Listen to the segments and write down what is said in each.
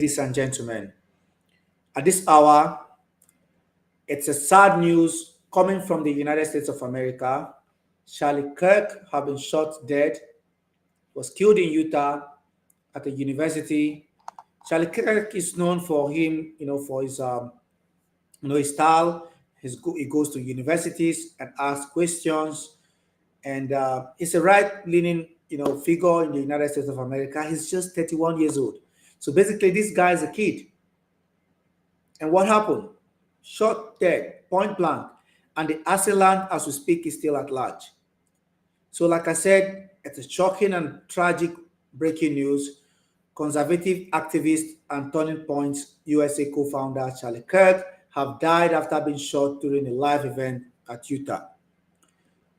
Ladies and gentlemen, at this hour, it's a sad news coming from the United States of America. Charlie Kirk has been shot dead, was killed in Utah at a university. Charlie Kirk is known for him, for his style. He goes to universities and asks questions, and he's a right-leaning, figure in the United States of America. He's just 31 years old. So basically, this guy is a kid. And what happened? Shot dead, point blank. And the assailant, as we speak, is still at large. So, like I said, it's a shocking and tragic breaking news. Conservative activist and Turning Point's USA co-founder Charlie Kirk have died after being shot during a live event at Utah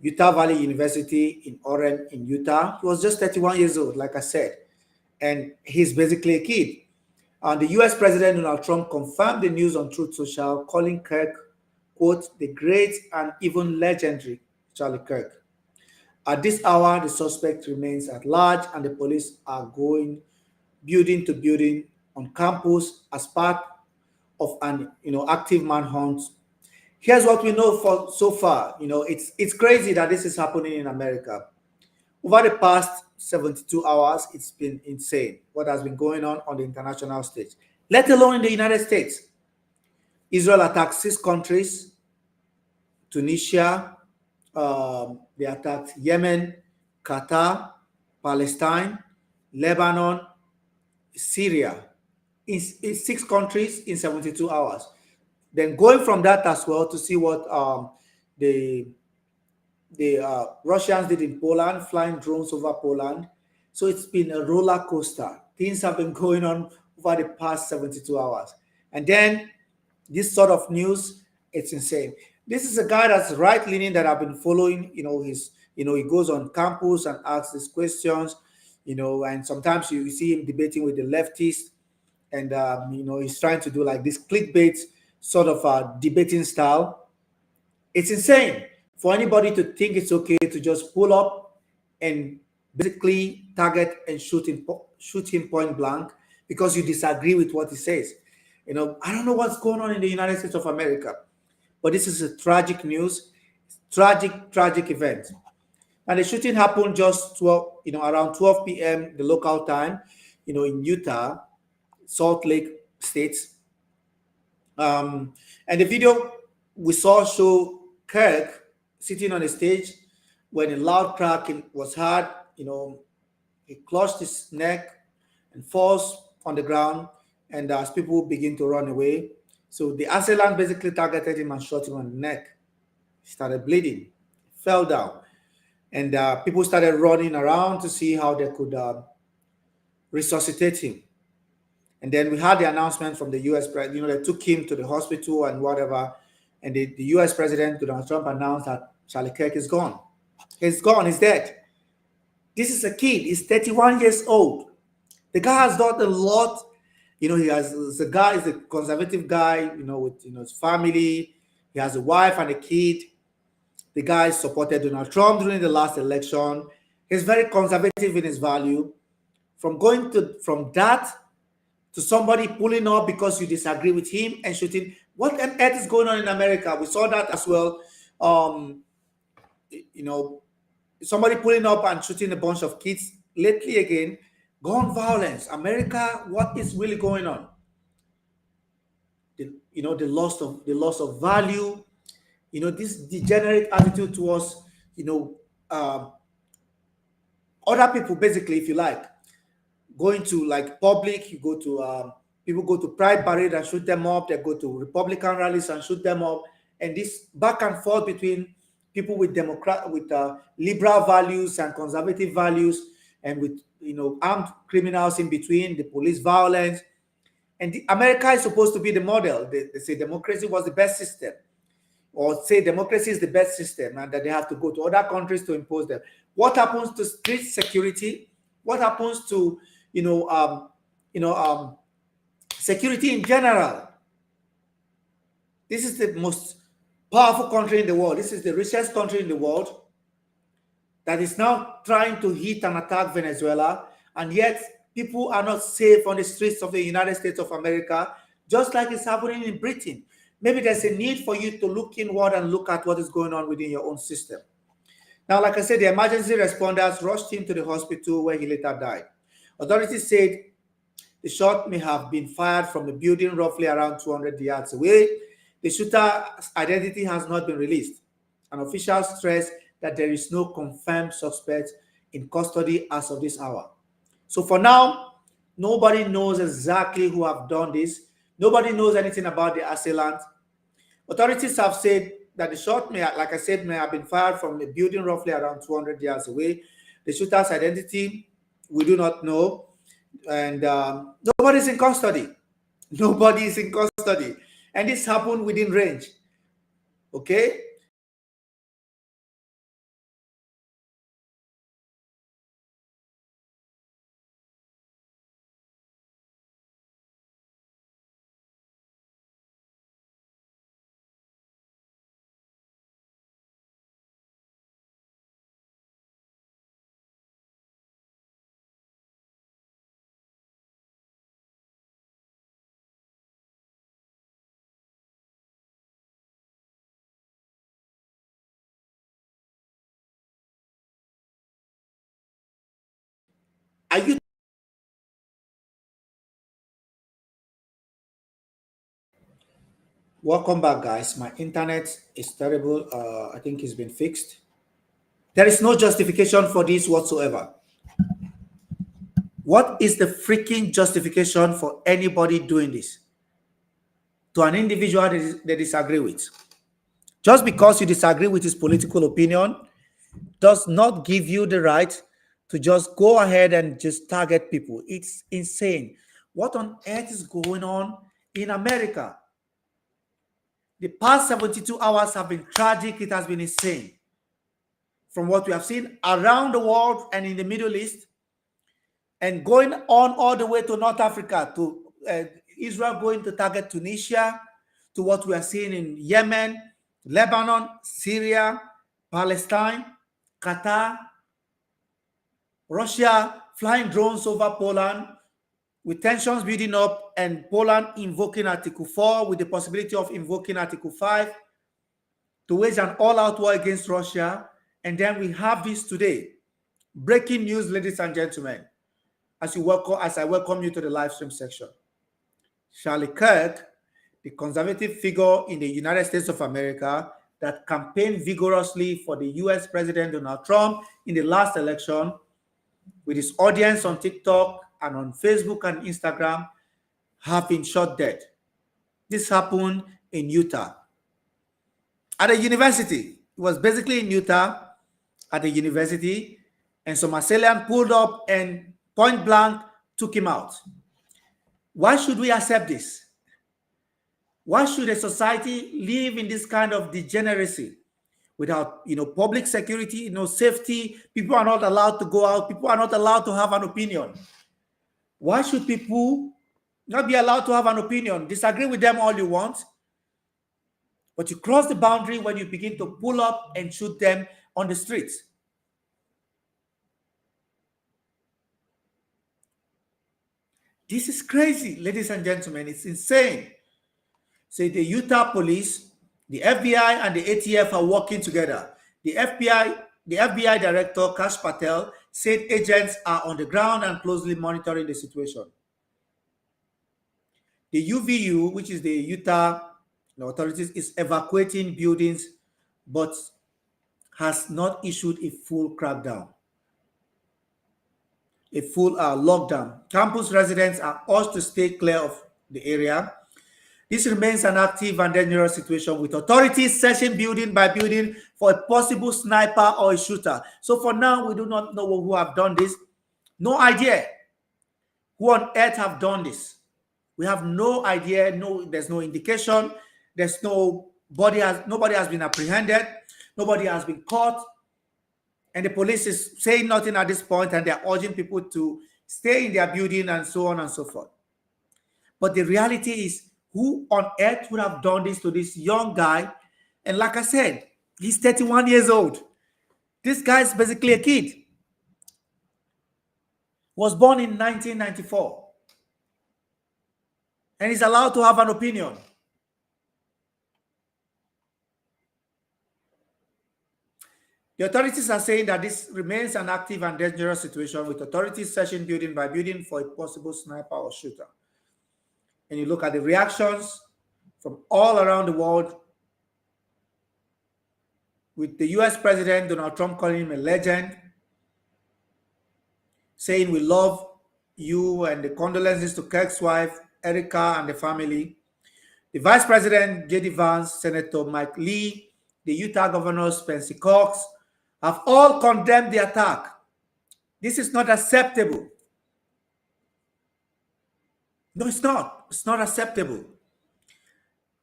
Valley University in Orem in Utah. He was just 31 years old, like I said, and he's basically a kid. And the US President Donald Trump confirmed the news on Truth Social, calling Kirk, quote, the great and even legendary Charlie Kirk. At this hour, the suspect remains at large, and the police are going building to building on campus as part of an active manhunt. Here's what we know for so far. It's crazy that this is happening in America. Over the past 72 hours, it's been insane what has been going on the international stage, let alone in the United States. Israel attacked 6 countries: Tunisia, they attacked Yemen, Qatar, Palestine, Lebanon, Syria, in 6 countries in 72 hours. Then going from that as well to see what the Russians did in Poland, flying drones over Poland. So it's been a roller coaster. Things have been going on over the past 72 hours. And then this sort of news, it's insane. This is a guy that's right leaning that I've been following. He goes on campus and asks these questions, and sometimes you see him debating with the leftists, and he's trying to do like this clickbait sort of debating style. It's insane for anybody to think it's okay to just pull up and basically target and shoot him point blank because you disagree with what he says. I don't know what's going on in the United States of America, but this is a tragic news, tragic event. And the shooting happened just around 12 p.m. the local time, in Utah, Salt Lake State. And the video we saw show Kirk sitting on the stage when a loud crack was heard. He clutched his neck and falls on the ground, and as people begin to run away. So the assailant basically targeted him and shot him on the neck. He started bleeding, fell down, and people started running around to see how they could resuscitate him. And then we had the announcement from the U.S. president. They took him to the hospital and whatever. And the U.S. president, Donald Trump, announced that Charlie Kirk is gone. He's gone. He's dead. This is a kid. He's 31 years old. The guy has done a lot. He's a conservative guy, with his family. He has a wife and a kid. The guy supported Donald Trump during the last election. He's very conservative in his value. From that to somebody pulling up because you disagree with him and shooting. What on earth is going on in America? We saw that as well. Somebody pulling up and shooting a bunch of kids. Lately again, gun violence. America, what is really going on? The loss of value. This degenerate attitude towards other people, basically, if you like. Going to like public, you go to people go to Pride Parade and shoot them up. They go to Republican rallies and shoot them up. And this back and forth between people with liberal values and conservative values, and with armed criminals in between, the police violence. And America is supposed to be the model. They say democracy was the best system, or say democracy is the best system, and that they have to go to other countries to impose them. What happens to street security? What happens to security in general? This is the most powerful country in the world. This is the richest country in the world that is now trying to hit and attack Venezuela, and yet People are not safe on the streets of the United States of America, just like it's happening in Britain. Maybe there's a need for you to look inward and look at what is going on within your own system. Now, like I said, the emergency responders rushed him to the hospital where he later died. Authorities said the shot may have been fired from a building roughly around 200 yards away. The shooter's identity has not been released. And officials stress that there is no confirmed suspect in custody as of this hour. So for now, nobody knows exactly who have done this. Nobody knows anything about the assailant. Authorities have said that the shot may, like I said, may have been fired from a building roughly around 200 yards away. The shooter's identity, we do not know. And nobody's in custody. Nobody is in custody. And this happened within range. Okay? Are you welcome back, guys? My internet is terrible. I think it's been fixed. There is no justification for this whatsoever. What is the freaking justification for anybody doing this to an individual that they disagree with? Just because you disagree with his political opinion does not give you the right to just go ahead and just target people. It's insane. What on earth is going on in America? The past 72 hours have been tragic. It has been insane. From what we have seen around the world and in the Middle East, and going on all the way to North Africa, to Israel going to target Tunisia, to what we are seeing in Yemen, Lebanon, Syria, Palestine, Qatar, Russia flying drones over Poland, with tensions building up, and Poland invoking Article 4 with the possibility of invoking Article 5 to wage an all-out war against Russia. And then we have this today. Breaking news, ladies and gentlemen, as I welcome you to the live stream section. Charlie Kirk, the conservative figure in the United States of America that campaigned vigorously for the US President Donald Trump in the last election, with his audience on TikTok and on Facebook and Instagram, have been shot dead. This happened in Utah. At a university. It was basically in Utah at a university, and some assailant pulled up and point blank took him out. Why should we accept this? Why should a society live in this kind of degeneracy without, public security, safety? People are not allowed to go out. People are not allowed to have an opinion. Why should people not be allowed to have an opinion? Disagree with them all you want, but you cross the boundary when you begin to pull up and shoot them on the streets. This is crazy, ladies and gentlemen. It's insane. So the Utah police, the FBI, and the ATF are working together. The FBI director, Kash Patel, said agents are on the ground and closely monitoring the situation. The UVU, which is the Utah authorities, is evacuating buildings, but has not issued a full crackdown, a full lockdown. Campus residents are urged to stay clear of the area. This remains an active and dangerous situation, with authorities searching building by building for a possible sniper or a shooter. So for now, we do not know who have done this. No idea who on earth have done this. We have no idea. No, there's no indication. There's nobody has been apprehended. Nobody has been caught. And the police is saying nothing at this point, and they're urging people to stay in their building and so on and so forth. But the reality is, who on earth would have done this to this young guy? And like I said, he's 31 years old. This guy is basically a kid. was born in 1994 and is allowed to have an opinion. The authorities are saying that this remains an active and dangerous situation, with authorities searching building by building for a possible sniper or shooter. And you look at the reactions from all around the world, with the US President Donald Trump calling him a legend, saying we love you, and the condolences to Kirk's wife, Erica, and the family. The Vice President, J.D. Vance, Senator Mike Lee, the Utah Governor, Spencer Cox, have all condemned the attack. This is not acceptable. No, it's not. It's not acceptable.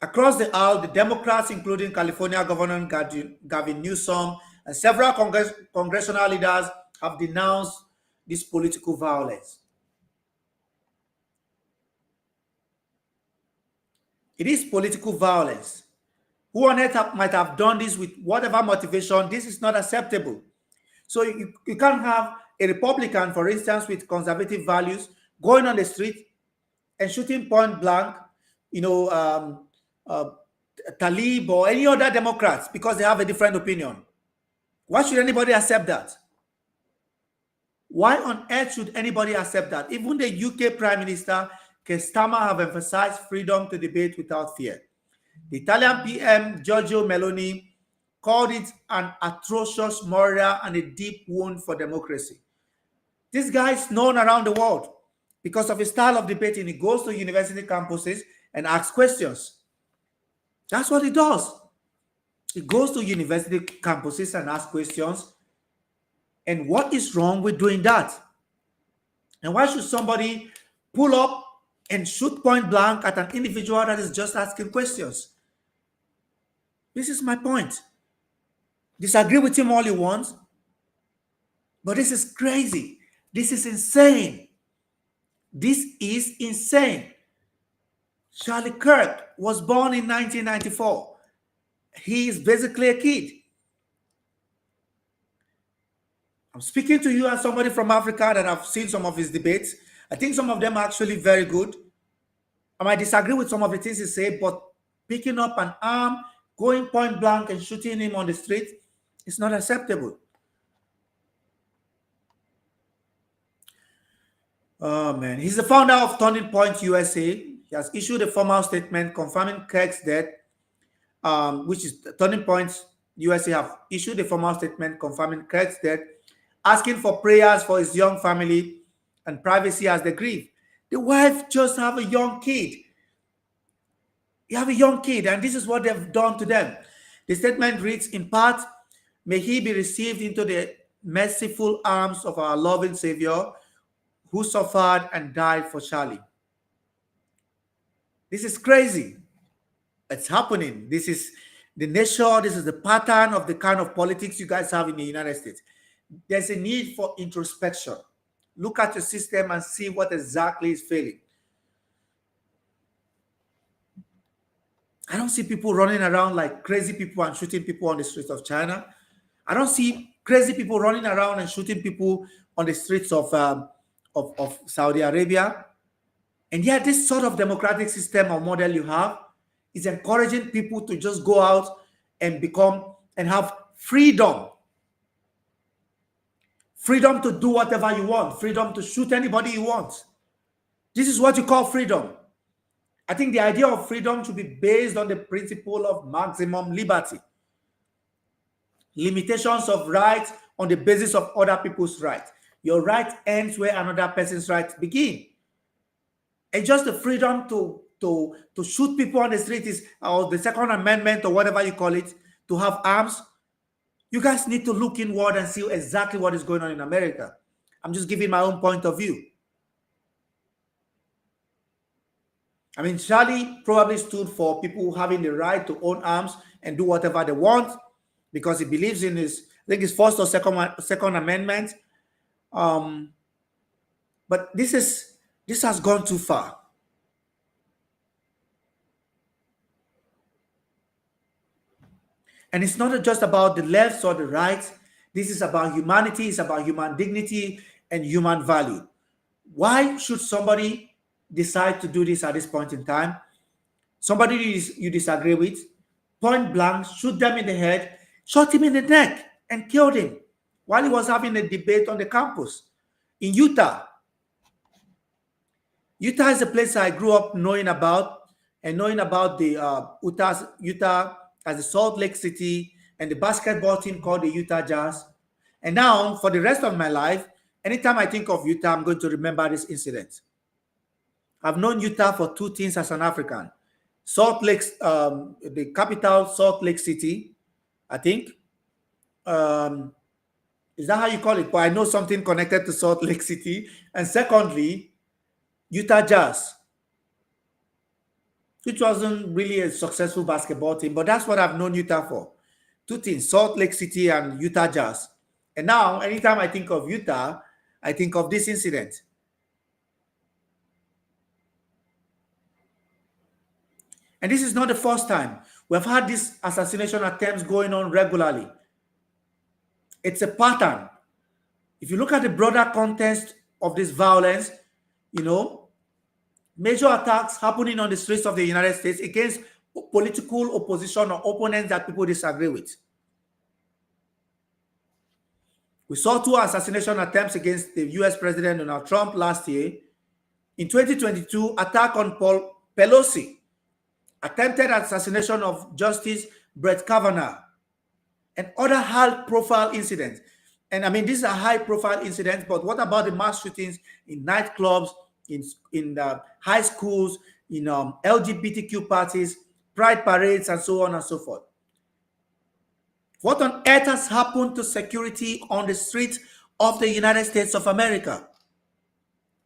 Across the aisle, the Democrats, including California Governor Gavin Newsom and several congressional leaders, have denounced this political violence. It is political violence. Who on earth might have done this with whatever motivation? This is not acceptable. So you can't have a Republican, for instance, with conservative values, going on the street and shooting point blank, Talib or any other Democrats because they have a different opinion. Why should anybody accept that? Why on earth should anybody accept that? Even the UK Prime Minister, Keir Starmer, have emphasized freedom to debate without fear. The Italian PM, Giorgio Meloni, called it an atrocious murder and a deep wound for democracy. This guy is known around the world because of his style of debating. He goes to university campuses and asks questions. That's what he does. He goes to university campuses and asks questions. And what is wrong with doing that? And why should somebody pull up and shoot point blank at an individual that is just asking questions? This is my point. Disagree with him all you want, but this is crazy. This is insane. This is insane. Charlie Kirk was born in 1994. He is basically a kid. I'm speaking to you as somebody from Africa that I've seen some of his debates. I think some of them are actually very good. I might disagree with some of the things he said, but picking up an arm, going point blank and shooting him on the street is not acceptable. Oh man, he's the founder of Turning Point USA. He has issued a formal statement confirming Kirk's death, which is Turning Point USA have issued a formal statement confirming Kirk's death, asking for prayers for his young family and privacy as they grieve. The wife just have a young kid. You have a young kid, and this is what they've done to them. The statement reads, in part, may he be received into the merciful arms of our loving Savior, who suffered and died for Charlie. This is crazy. It's happening. This is the nature. This is the pattern of the kind of politics you guys have in the United States. There's a need for introspection. Look at your system and see what exactly is failing. I don't see people running around like crazy people and shooting people on the streets of China. I don't see crazy people running around and shooting people on the streets of Saudi Arabia. And yet this sort of democratic system or model you have is encouraging people to just go out and become and have freedom. Freedom to do whatever you want. Freedom to shoot anybody you want. This is what you call freedom. I think the idea of freedom should be based on the principle of maximum liberty. Limitations of rights on the basis of other people's rights. Your right ends where another person's rights begin. And just the freedom to shoot people on the street is, or the Second Amendment or whatever you call it, to have arms. You guys need to look inward and see exactly what is going on in America. I'm just giving my own point of view. I mean, Charlie probably stood for people having the right to own arms and do whatever they want because he believes in his, I think his first or second amendment. But this has gone too far. And it's not just about the left or the right. This is about humanity. It's about human dignity and human value. Why should somebody decide to do this at this point in time? Somebody you disagree with, point blank, shoot them in the head, shot him in the neck, and killed him while he was having a debate on the campus in Utah. Utah is a place I grew up knowing about, and knowing about the Utah as the Salt Lake City and the basketball team called the Utah Jazz. And now, for the rest of my life, anytime I think of Utah, I'm going to remember this incident. I've known Utah for two things as an African. Salt Lake, the capital, Salt Lake City, I think. Is that how you call it? But I know something connected to Salt Lake City. And secondly, Utah Jazz, which wasn't really a successful basketball team, but that's what I've known Utah for. Two things, Salt Lake City and Utah Jazz. And now, anytime I think of Utah, I think of this incident. And this is not the first time. We've had these assassination attempts going on regularly. It's a pattern. If you look at the broader context of this violence, major attacks happening on the streets of the United States against political opposition or opponents that people disagree with. We saw two assassination attempts against the US President Donald Trump last year. In 2022, attack on Paul Pelosi, attempted assassination of Justice Brett Kavanaugh, and other high-profile incidents. And I mean, these are high-profile incidents, but what about the mass shootings in nightclubs, in high schools, in LGBTQ parties, pride parades, and so on and so forth? What on earth has happened to security on the streets of the United States of America?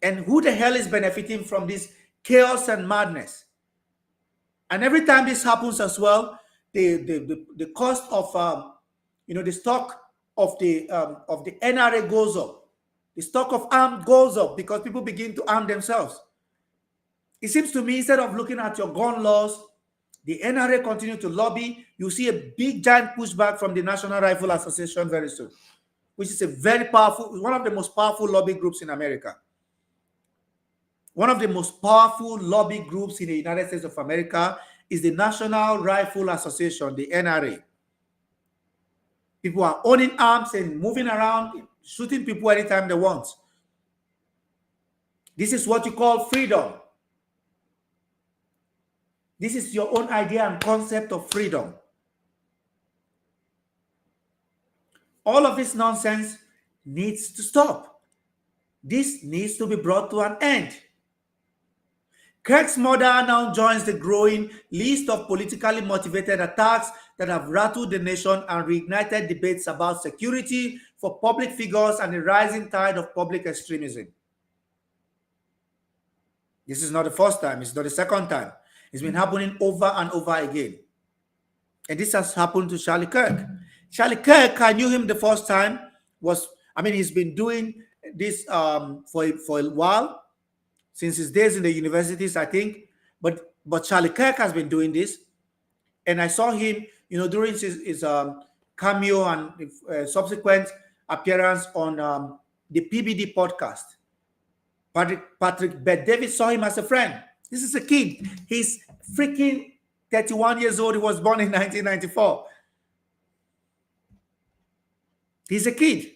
And who the hell is benefiting from this chaos and madness? And every time this happens as well, the cost of the stock of the NRA goes up. The stock of arms goes up because people begin to arm themselves. It seems to me, instead of looking at your gun laws, the NRA continue to lobby. You see a big giant pushback from the National Rifle Association very soon, which is a very powerful, one of the most powerful lobby groups in America. One of the most powerful lobby groups in the United States of America is the National Rifle Association, the NRA. People are owning arms and moving around, shooting people anytime they want. This is what you call freedom. This is your own idea and concept of freedom. All of this nonsense needs to stop. This needs to be brought to an end. Kirk's murder now joins the growing list of politically motivated attacks that have rattled the nation and reignited debates about security for public figures and the rising tide of public extremism. This is not the first time. It's not the second time. It's been happening over and over again. And this has happened to Charlie Kirk. Charlie Kirk, I knew him the first time, he's been doing this for a while, since his days in the universities, I think. But Charlie Kirk has been doing this. And I saw him, during his cameo and subsequent appearance on the PBD podcast. Patrick Bet-David saw him as a friend. This is a kid. He's freaking 31 years old. He was born in 1994. He's a kid.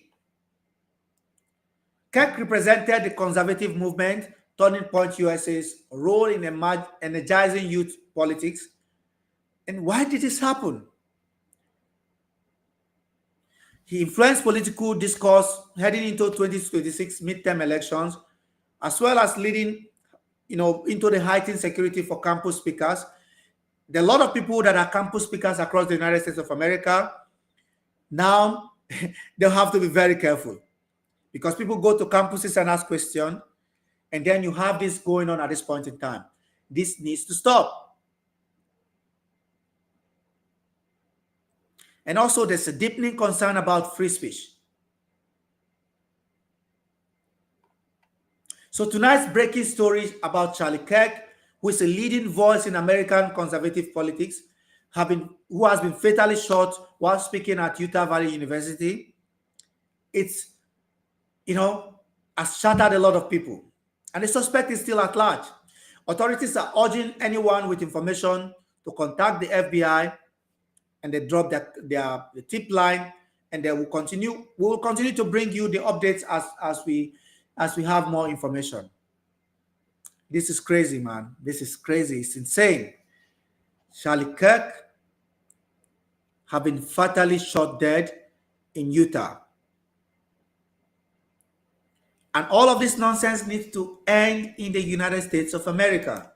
Kirk represented the conservative movement, Turning Point USA's role in energizing youth politics. And why did this happen? He influenced political discourse heading into 2026 midterm elections, as well as leading into the heightened security for campus speakers. There are a lot of people that are campus speakers across the United States of America. Now, they'll have to be very careful because people go to campuses and ask questions, and then you have this going on at this point in time. This needs to stop. And also, there's a deepening concern about free speech. So tonight's breaking story about Charlie Kirk, who is a leading voice in American conservative politics, who has been fatally shot while speaking at Utah Valley University. It's, has shattered a lot of people. and the suspect is still at large. Authorities are urging anyone with information to contact the FBI, and they drop their tip line, and they will continue. We will continue to bring you the updates as we have more information. This is crazy, man. This is crazy. It's insane. Charlie Kirk have been fatally shot dead in Utah. And all of this nonsense needs to end in the United States of America.